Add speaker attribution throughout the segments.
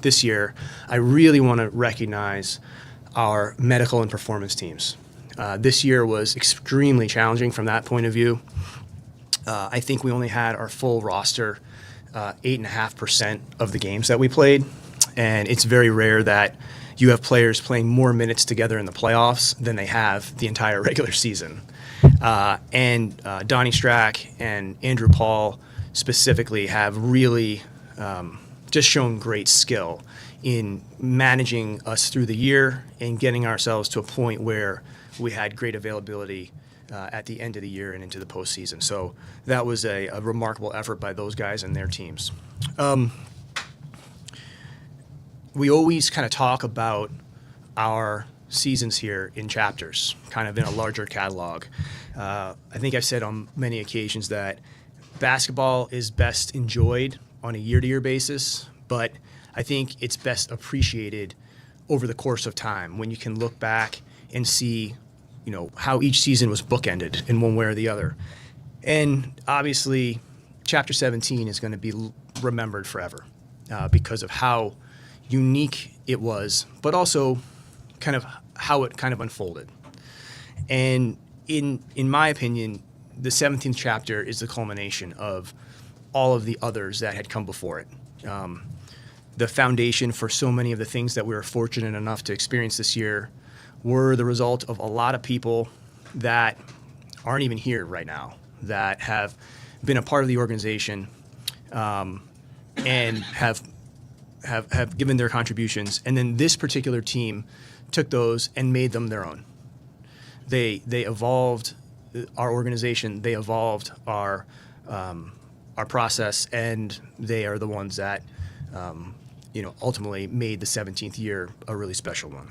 Speaker 1: this year, I really want to recognize our medical and performance teams. This year was extremely challenging from that point of view. I think we only had our full roster 8.5% of the games that we played, and it's very rare that you have players playing more minutes together in the playoffs than they have the entire regular season. And Donnie Strack and Andrew Paul specifically have really just shown great skill in managing us through the year and getting ourselves to a point where we had great availability at the end of the year and into the postseason. So that was a remarkable effort by those guys and their teams. We always kind of talk about our seasons here in chapters, kind of in a larger catalog. I think I've said on many occasions that basketball is best enjoyed on a year-to-year basis, but I think it's best appreciated over the course of time when you can look back and see, how each season was bookended in one way or the other. And obviously, Chapter 17 is going to be remembered forever because of how unique it was, but also kind of how it kind of unfolded. And in my opinion, the 17th chapter is the culmination of all of the others that had come before it. The foundation for so many of the things that we were fortunate enough to experience this year were the result of a lot of people that aren't even here right now, that have been a part of the organization and have given their contributions. And then this particular team took those and made them their own. They evolved our organization, they evolved our process, and they are the ones that ultimately made the 17th year a really special one.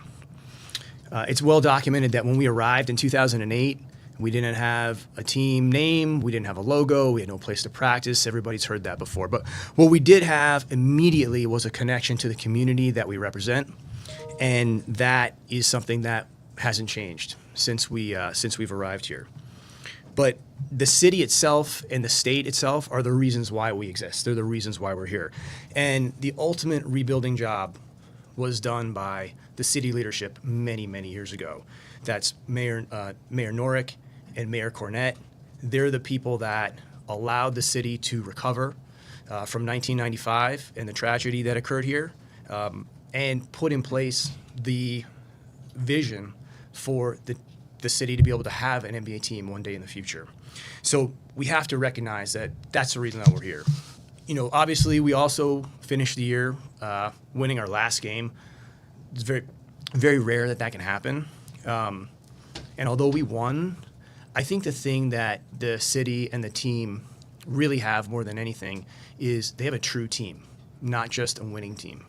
Speaker 1: It's well documented that when we arrived in 2008, we didn't have a team name, we didn't have a logo, we had no place to practice. Everybody's heard that before. But what we did have immediately was a connection to the community that we represent, and that is something that hasn't changed since we've arrived here. But the city itself and the state itself are the reasons why we exist. They're the reasons why we're here. And the ultimate rebuilding job was done by the city leadership many, many years ago. That's Mayor Norick and Mayor Cornett. They're the people that allowed the city to recover from 1995 and the tragedy that occurred here, and put in place the vision for the city to be able to have an NBA team one day in the future. So we have to recognize that that's the reason that we're here. Obviously, we also finished the year winning our last game. It's very, very rare that can happen. And although we won, I think the thing that the city and the team really have more than anything is they have a true team, not just a winning team.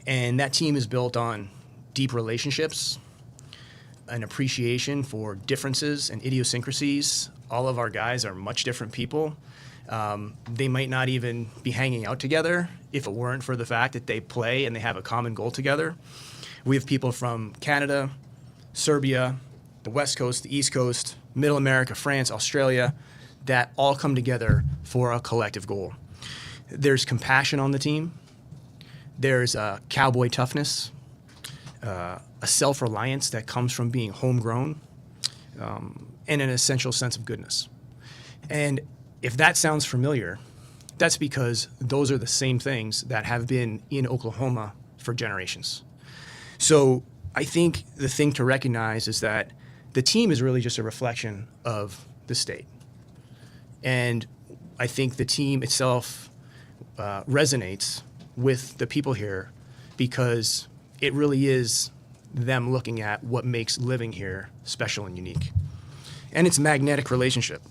Speaker 1: And that team is built on deep relationships, an appreciation for differences and idiosyncrasies. All of our guys are much different people. They might not even be hanging out together if it weren't for the fact that they play and they have a common goal together. We have people from Canada, Serbia, the West Coast, the East Coast, Middle America, France, Australia, that all come together for a collective goal. There's compassion on the team. There's cowboy toughness, a self-reliance that comes from being homegrown, and an essential sense of goodness. And if that sounds familiar, that's because those are the same things that have been in Oklahoma for generations. So I think the thing to recognize is that the team is really just a reflection of the state. And I think the team itself resonates with the people here because it really is them looking at what makes living here special and unique. And it's a magnetic relationship.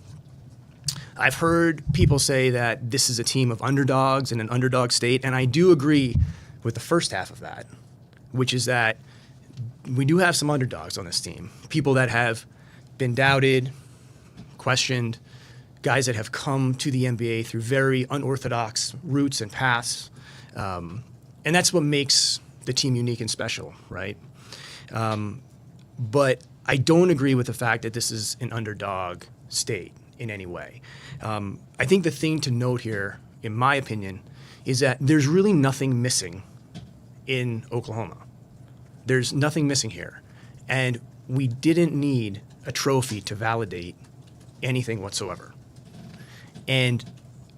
Speaker 1: I've heard people say that this is a team of underdogs in an underdog state, and I do agree with the first half of that, which is that we do have some underdogs on this team, people that have been doubted, questioned, guys that have come to the NBA through very unorthodox routes and paths, and that's what makes the team unique and special, right? But I don't agree with the fact that this is an underdog state in any way. I think the thing to note here, in my opinion, is that there's really nothing missing in Oklahoma. There's nothing missing here. And we didn't need a trophy to validate anything whatsoever. And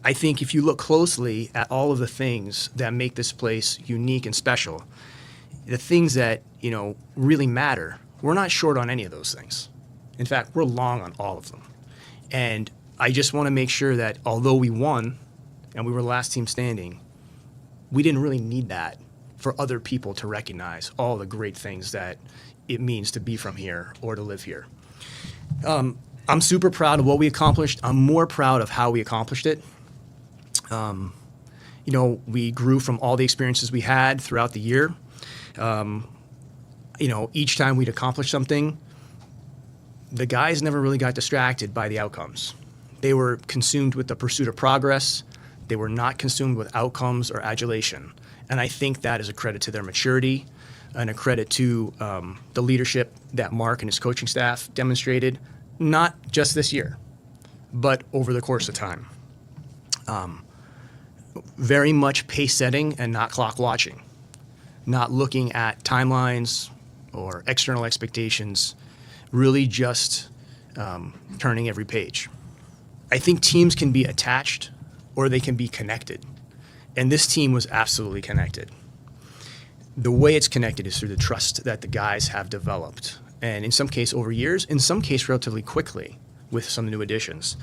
Speaker 1: I think if you look closely at all of the things that make this place unique and special, the things that, really matter, we're not short on any of those things. In fact, we're long on all of them. And I just want to make sure that although we won and we were the last team standing, we didn't really need that for other people to recognize all the great things that it means to be from here or to live here. I'm super proud of what we accomplished. I'm more proud of how we accomplished it. We grew from all the experiences we had throughout the year. Each time we'd accomplish something, the guys never really got distracted by the outcomes. They were consumed with the pursuit of progress. They were not consumed with outcomes or adulation. And I think that is a credit to their maturity and a credit to the leadership that Mark and his coaching staff demonstrated, not just this year, but over the course of time. Very much pace setting and not clock watching, not looking at timelines or external expectations, really just turning every page. I think teams can be attached or they can be connected. And this team was absolutely connected. The way it's connected is through the trust that the guys have developed. And in some case over years, in some case relatively quickly with some new additions.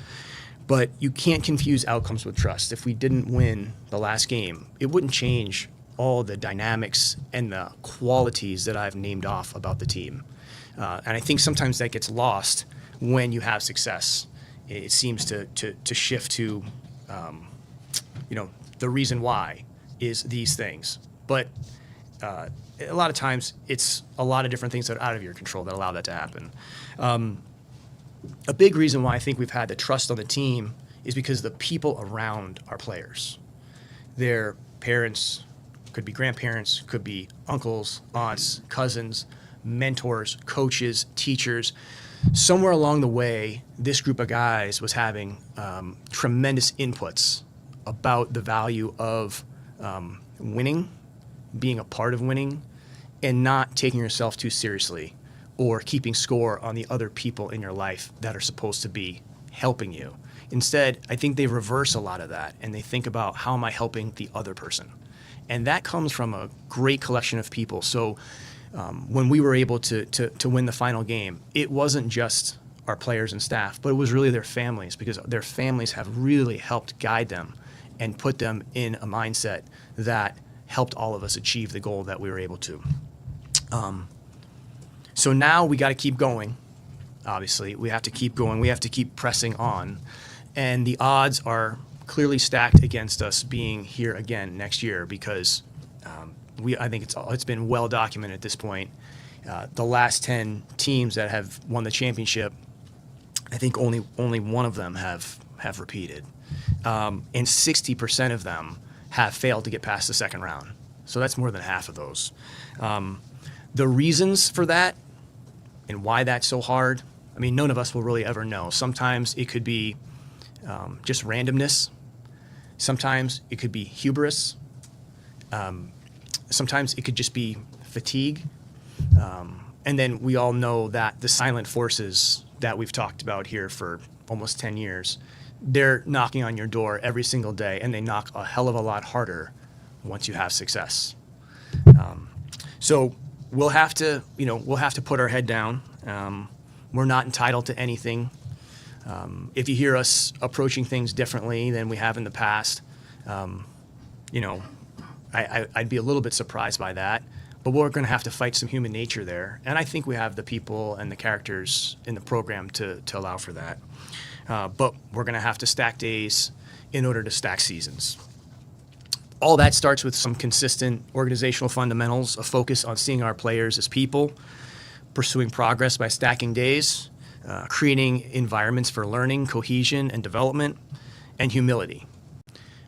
Speaker 1: But you can't confuse outcomes with trust. If we didn't win the last game, it wouldn't change all the dynamics and the qualities that I've named off about the team. And I think sometimes that gets lost when you have success. It seems to shift to, the reason why is these things. But a lot of times it's a lot of different things that are out of your control that allow that to happen. A big reason why I think we've had the trust on the team is because the people around our players, their parents, could be grandparents, could be uncles, aunts, cousins, mentors, coaches, teachers. Somewhere along the way, this group of guys was having tremendous inputs about the value of winning, being a part of winning, and not taking yourself too seriously or keeping score on the other people in your life that are supposed to be helping you. Instead, I think they reverse a lot of that and they think about how am I helping the other person? And that comes from a great collection of people. So when we were able to win the final game, it wasn't just our players and staff, but it was really their families, because their families have really helped guide them and put them in a mindset that helped all of us achieve the goal that we were able to. So now we got to keep going. Obviously, we have to keep going. We have to keep pressing on. And the odds are clearly stacked against us being here again next year because I think it's been well documented at this point. The last 10 teams that have won the championship, I think only one of them have repeated. And 60% of them have failed to get past the second round. So that's more than half of those. The reasons for that and why that's so hard, I mean, none of us will really ever know. Sometimes it could be just randomness. Sometimes it could be hubris. Sometimes it could just be fatigue. And then we all know that the silent forces that we've talked about here for almost 10 years, they're knocking on your door every single day, and they knock a hell of a lot harder once you have success. So we'll have to put our head down. We're not entitled to anything. If you hear us approaching things differently than we have in the past, I'd be a little bit surprised by that. But we're going to have to fight some human nature there. And I think we have the people and the characters in the program to allow for that. But we're going to have to stack days in order to stack seasons. All that starts with some consistent organizational fundamentals, a focus on seeing our players as people, pursuing progress by stacking days, creating environments for learning, cohesion, and development, and humility.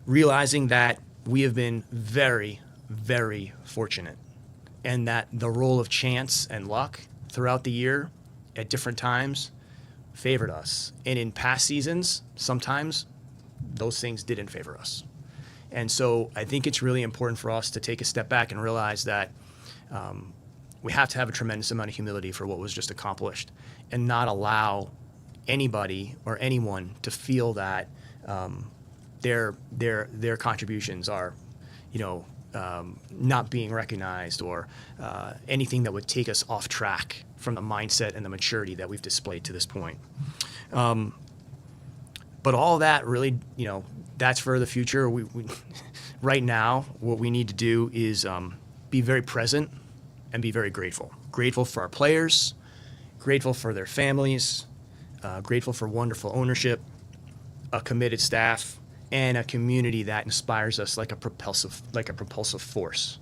Speaker 1: Realizing that we have been very, very fortunate, and that the role of chance and luck throughout the year at different times favored us. And in past seasons, sometimes those things didn't favor us. And so I think it's really important for us to take a step back and realize that we have to have a tremendous amount of humility for what was just accomplished, and not allow anybody or anyone to feel that their contributions are, not being recognized, or anything that would take us off track from the mindset and the maturity that we've displayed to this point. But all that really, that's for the future. We right now, what we need to do is be very present and be very grateful. Grateful for our players, grateful for their families, grateful for wonderful ownership, a committed staff, and a community that inspires us like a propulsive force.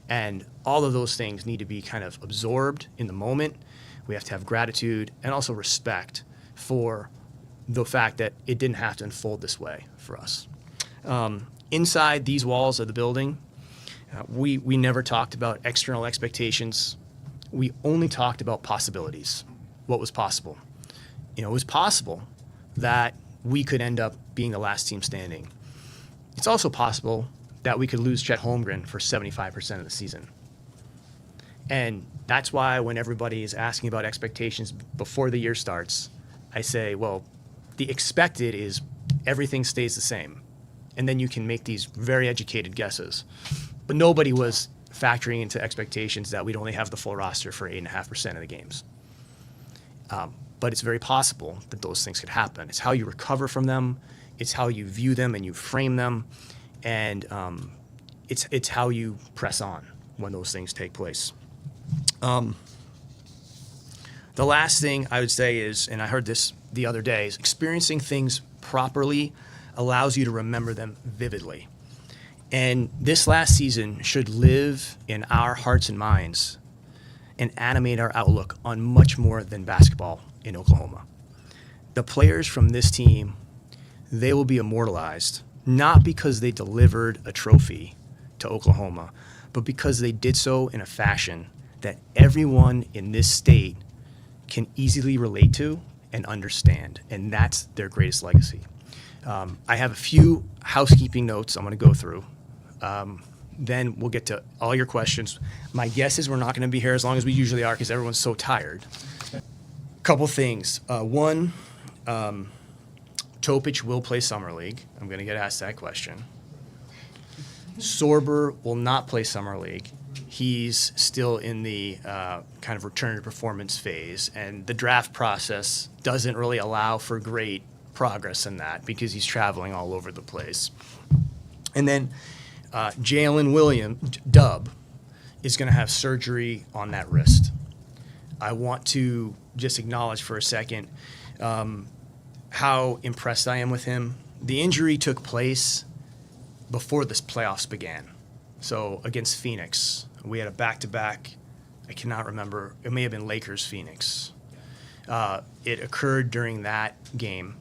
Speaker 1: And all of those things need to be kind of absorbed in the moment. We have to have gratitude and also respect for the fact that it didn't have to unfold this way for us. Inside these walls of the building, we never talked about external expectations. We only talked about possibilities, what was possible. It was possible that we could end up being the last team standing. It's also possible that we could lose Chet Holmgren for 75% of the season. And that's why when everybody is asking about expectations before the year starts, I say, well, the expected is everything stays the same. And then you can make these very educated guesses. But nobody was factoring into expectations that we'd only have the full roster for 8.5% of the games. But it's very possible that those things could happen. It's how you recover from them. It's how you view them and you frame them. And it's how you press on when those things take place. The last thing I would say is, and I heard this the other day, is experiencing things properly allows you to remember them vividly. And this last season should live in our hearts and minds and animate our outlook on much more than basketball in Oklahoma. The players from this team, they will be immortalized, not because they delivered a trophy to Oklahoma, but because they did so in a fashion that everyone in this state can easily relate to and understand, and that's their greatest legacy. I have a few housekeeping notes I'm going to go through. Then we'll get to all your questions. My guess is we're not going to be here as long as we usually are because everyone's so tired. Couple things. One, Topic will play Summer League. I'm going to get asked that question. Sorber will not play Summer League. He's still in the kind of return to performance phase, and the draft process doesn't really allow for great progress in that because he's traveling all over the place. And then Jalen Williams, Dub, is going to have surgery on that wrist. I want to just acknowledge for a second how impressed I am with him. The injury took place before the playoffs began. So against Phoenix, we had a back-to-back. I cannot remember. It may have been Lakers-Phoenix. It occurred during that game.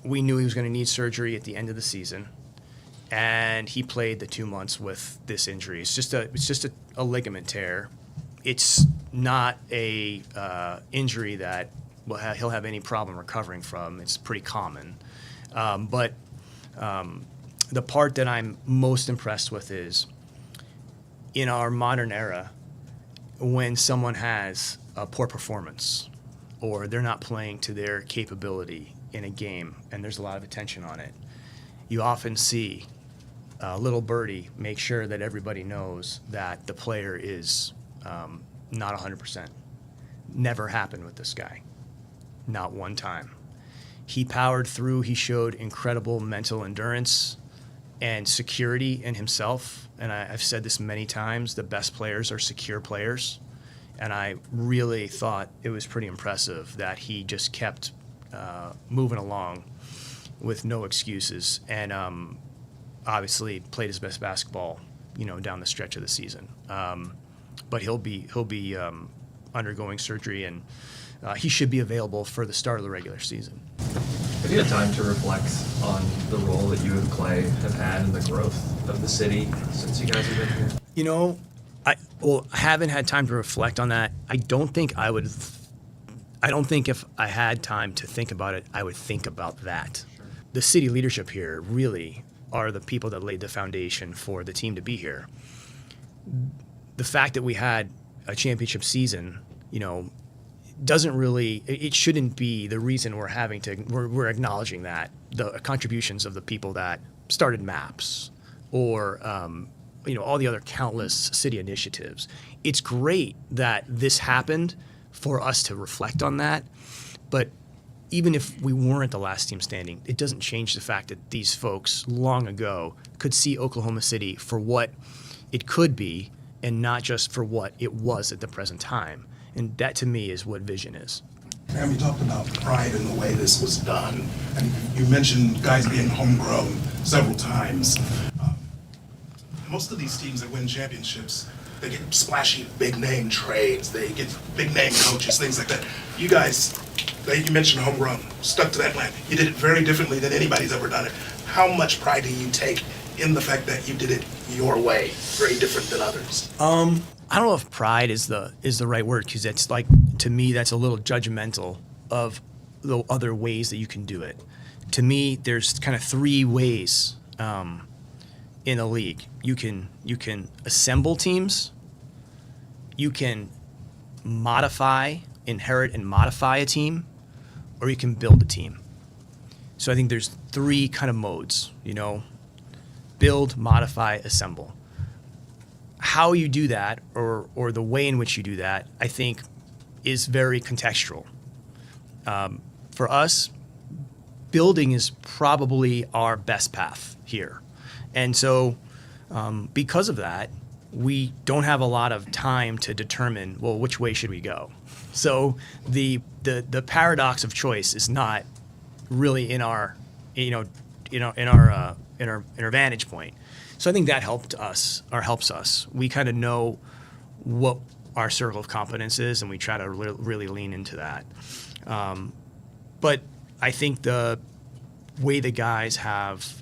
Speaker 1: We knew he was going to need surgery at the end of the season, and he played the 2 months with this injury. It's just a ligament tear. It's not a injury that he'll have any problem recovering from. It's pretty common. But the part that I'm most impressed with is in our modern era, when someone has a poor performance or they're not playing to their capability in a game and there's a lot of attention on it, you often see little birdie make sure that everybody knows that the player is not 100%. Never happened with this guy. Not one time. He powered through. He showed incredible mental endurance and security in himself. And I've said this many times, the best players are secure players. And I really thought it was pretty impressive that he just kept moving along with no excuses, and obviously played his best basketball, down the stretch of the season. But he'll be undergoing surgery, and he should be available for the start of the regular season.
Speaker 2: Have you had time to reflect on the role that you and Clay have had in the growth of the city since you guys have been here?
Speaker 1: I haven't had time to reflect on that. I don't think if I had time to think about it, I would think about that. Sure. The city leadership here really are the people that laid the foundation for the team to be here. The fact that we had a championship season, doesn't really, it shouldn't be the reason we're acknowledging that, the contributions of the people that started MAPS or, all the other countless city initiatives. It's great that this happened for us to reflect on that, but even if we weren't the last team standing, it doesn't change the fact that these folks long ago could see Oklahoma City for what it could be and not just for what it was at the present time. And that, to me, is what vision is.
Speaker 3: Sam, you talked about pride in the way this was done, and you mentioned guys being homegrown several times. Most of these teams that win championships, they get splashy big-name trades, they get big-name coaches, things like that. You guys, you mentioned homegrown, stuck to that plan. You did it very differently than anybody's ever done it. How much pride do you take in the fact that you did it your way, very different than others?
Speaker 1: I don't know if pride is the right word, because it's to me, that's a little judgmental of the other ways that you can do it. To me, there's kind of three ways in a league. You can assemble teams, you can inherit and modify a team, or you can build a team. So I think there's three kind of modes, build, modify, assemble. How you do that, or the way in which you do that, I think is very contextual. For us, building is probably our best path here. And so because of that, we don't have a lot of time to determine, well, which way should we go? So the paradox of choice is not really in our vantage point. So I think that helps us. We kind of know what our circle of competence is, and we try to really lean into that. But I think the way the guys have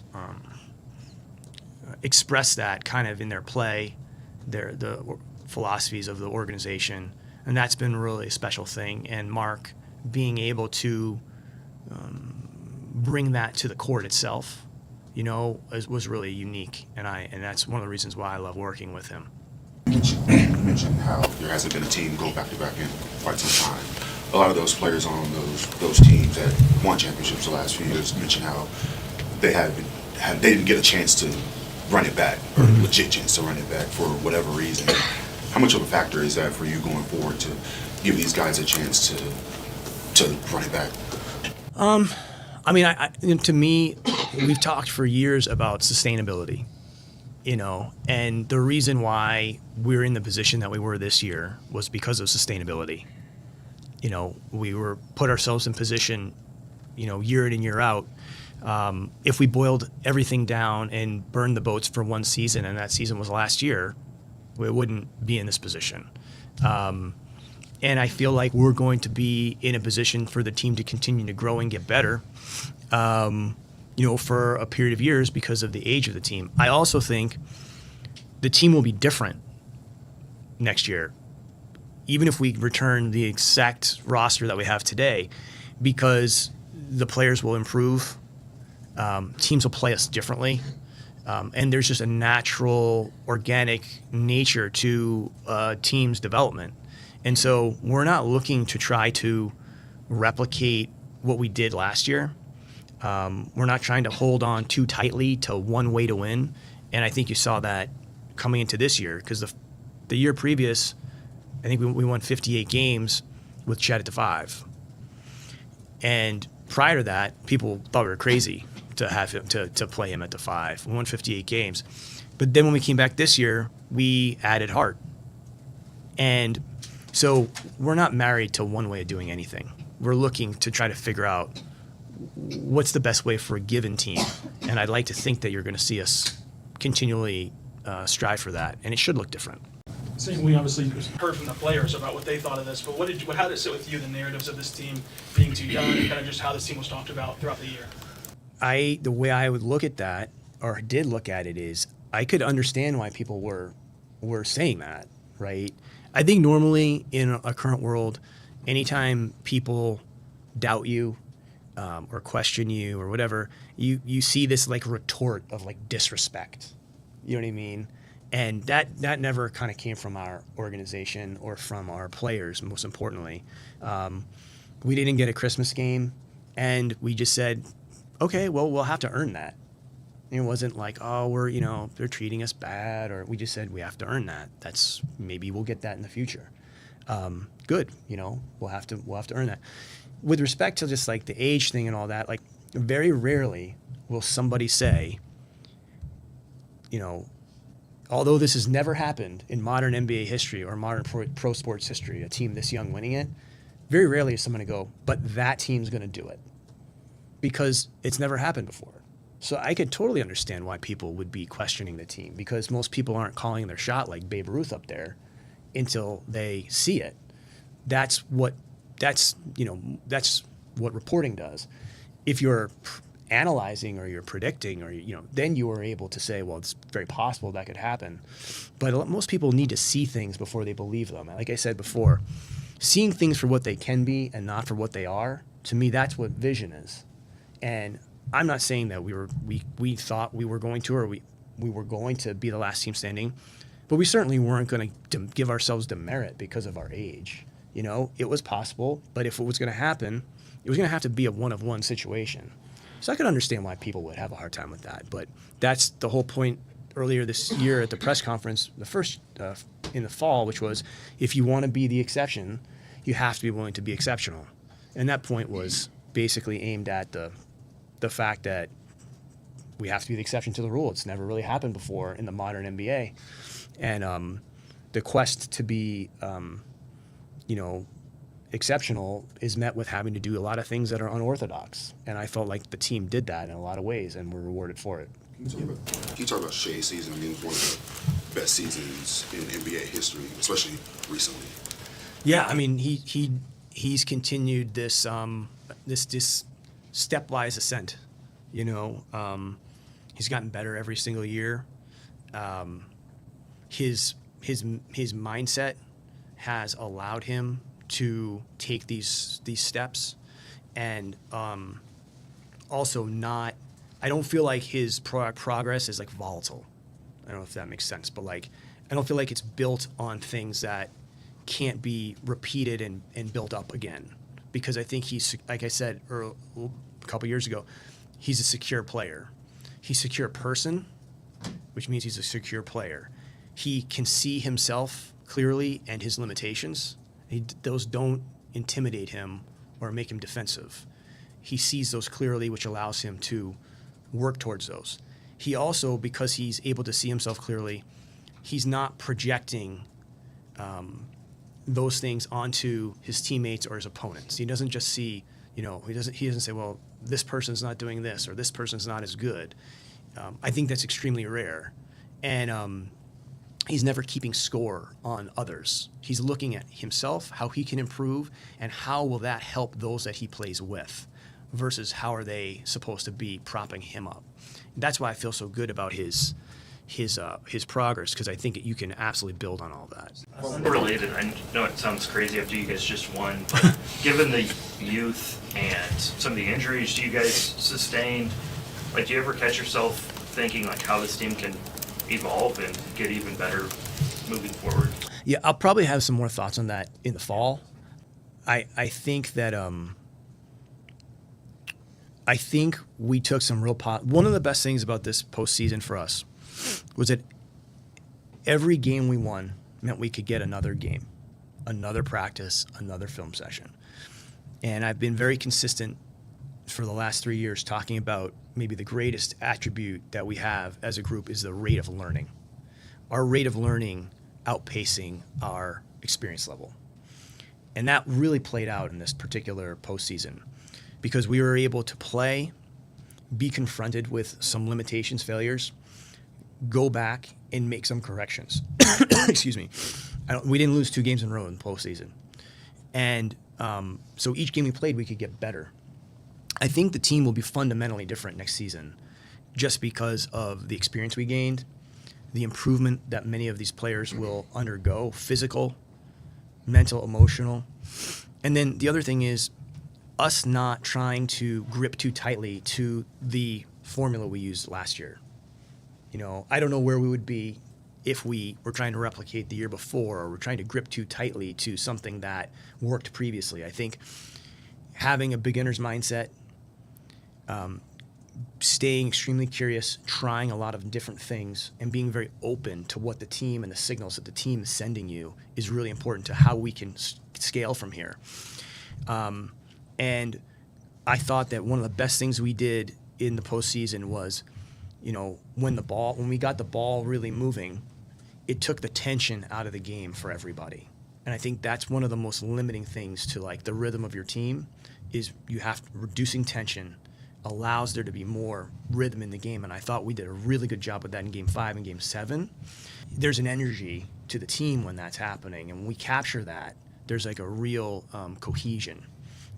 Speaker 1: expressed that kind of in their play, the philosophies of the organization, and that's been really a special thing. And Mark being able to bring that to the court itself, was really unique, and that's one of the reasons why I love working with him.
Speaker 4: You mentioned how there hasn't been a team go back-to-back in quite some time. A lot of those players on those teams that won championships the last few years mentioned how they didn't get a chance to run it back, or a legit chance to run it back for whatever reason. How much of a factor is that for you going forward to give these guys a chance to run it back?
Speaker 1: To me, we've talked for years about sustainability, and the reason why we're in the position that we were this year was because of sustainability. We were put ourselves in position, year in and year out. If we boiled everything down and burned the boats for one season, and that season was last year, we wouldn't be in this position. And I feel like we're going to be in a position for the team to continue to grow and get better, for a period of years because of the age of the team. I also think the team will be different next year, even if we return the exact roster that we have today, because the players will improve, teams will play us differently, and there's just a natural, organic nature to team's development. And so we're not looking to try to replicate what we did last year. We're not trying to hold on too tightly to one way to win. And I think you saw that coming into this year, because the year previous, I think we won 58 games with Chet at the 5. And prior to that, people thought we were crazy to have him to play him at the 5. We won 58 games. But then when we came back this year, we added Hart. And so we're not married to one way of doing anything. We're looking to try to figure out what's the best way for a given team. And I'd like to think that you're going to see us continually strive for that. And it should look different.
Speaker 5: So we obviously heard from the players about what they thought of this, but how did it sit with you, the narratives of this team being too young, and kind of just how this team was talked about throughout the year?
Speaker 1: The way I would look at that, or did look at it, is I could understand why people were saying that, right? I think normally in a current world, anytime people doubt you, or question you or whatever, you see this like retort of like disrespect. You know what I mean? And that never kind of came from our organization or from our players, most importantly. We didn't get a Christmas game, and we just said, okay, well, we'll have to earn that. It wasn't like, oh, they're treating us bad, or we just said we have to earn that. Maybe we'll get that in the future. Good, we'll have to earn that. With respect to just like the age thing and all that, like very rarely will somebody say, although this has never happened in modern NBA history or modern pro sports history, a team this young winning it, very rarely is someone to go, but that team's going to do it, because it's never happened before. So I could totally understand why people would be questioning the team, because most people aren't calling their shot like Babe Ruth up there until they see it. That's what reporting does. If you're analyzing or you're predicting or then you are able to say, well, it's very possible that could happen. But most people need to see things before they believe them. Like I said before, seeing things for what they can be and not for what they are, to me, that's what vision is. And I'm not saying that we thought we were going to, or we were going to be the last team standing, but we certainly weren't going to give ourselves demerit because of our age. It was possible, but if it was going to happen, it was going to have to be a one-of-one situation. So I could understand why people would have a hard time with that. But that's the whole point earlier this year at the press conference, the first in the fall, which was, if you want to be the exception, you have to be willing to be exceptional. And that point was basically aimed at the fact that we have to be the exception to the rule. It's never really happened before in the modern NBA. And the quest to be exceptional is met with having to do a lot of things that are unorthodox. And I felt like the team did that in a lot of ways and were rewarded for it.
Speaker 4: Can you talk about Shea's season? I mean, it's one of the best seasons in NBA history, especially recently.
Speaker 1: Yeah, I mean, he's continued this this stepwise ascent. He's gotten better every single year. His mindset has allowed him to take these steps, and also not. I don't feel like his progress is like volatile. I don't know if that makes sense, but like I don't feel like it's built on things that can't be repeated and built up again. Because I think he's, like I said a couple years ago, he's a secure player. He's a secure person, which means he's a secure player. He can see himself clearly and his limitations. Those don't intimidate him or make him defensive. He sees those clearly, which allows him to work towards those. He also, because he's able to see himself clearly, he's not projecting those things onto his teammates or his opponents. He doesn't just see, he doesn't say, well, this person's not doing this or this person's not as good. I think that's extremely rare. And he's never keeping score on others. He's looking at himself, how he can improve, and how will that help those that he plays with, versus how are they supposed to be propping him up. And that's why I feel so good about his progress, because I think you can absolutely build on all that.
Speaker 6: Unrelated, I know it sounds crazy after you guys just won, but given the youth and some of the injuries you guys sustained, do you ever catch yourself thinking how this team can evolve and get even better moving forward?
Speaker 1: Yeah, I'll probably have some more thoughts on that in the fall. I think that I think we took some real one of the best things about this postseason for us was that every game we won meant we could get another game, another practice, another film session. And I've been very consistent for the last 3 years talking about maybe the greatest attribute that we have as a group is the rate of learning. Our rate of learning outpacing our experience level. And that really played out in this particular postseason because we were able to play, be confronted with some limitations, failures, go back and make some corrections. Excuse me. We didn't lose 2 games in a row in the postseason. And so each game we played, we could get better. I think the team will be fundamentally different next season just because of the experience we gained, the improvement that many of these players will undergo, physical, mental, emotional. And then the other thing is us not trying to grip too tightly to the formula we used last year. You know, I don't know where we would be if we were trying to replicate the year before, or we're trying to grip too tightly to something that worked previously. I think having a beginner's mindset, staying extremely curious, trying a lot of different things, and being very open to what the team and the signals that the team is sending you is really important to how we can scale from here. And I thought that one of the best things we did in the postseason was, you know, when we got the ball really moving, it took the tension out of the game for everybody. And I think that's one of the most limiting things to like the rhythm of your team is reducing tension allows there to be more rhythm in the game. And I thought we did a really good job with that in Game 5 and Game 7. There's an energy to the team when that's happening. And when we capture that, there's like a real cohesion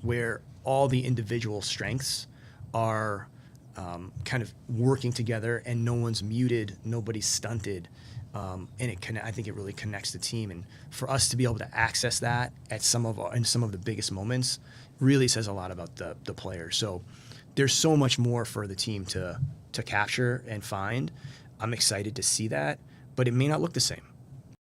Speaker 1: where all the individual strengths are kind of working together and no one's muted, nobody's stunted. And I think it really connects the team. And for us to be able to access that in some of the biggest moments really says a lot about the players. So there's so much more for the team to capture and find. I'm excited to see that, but it may not look the same.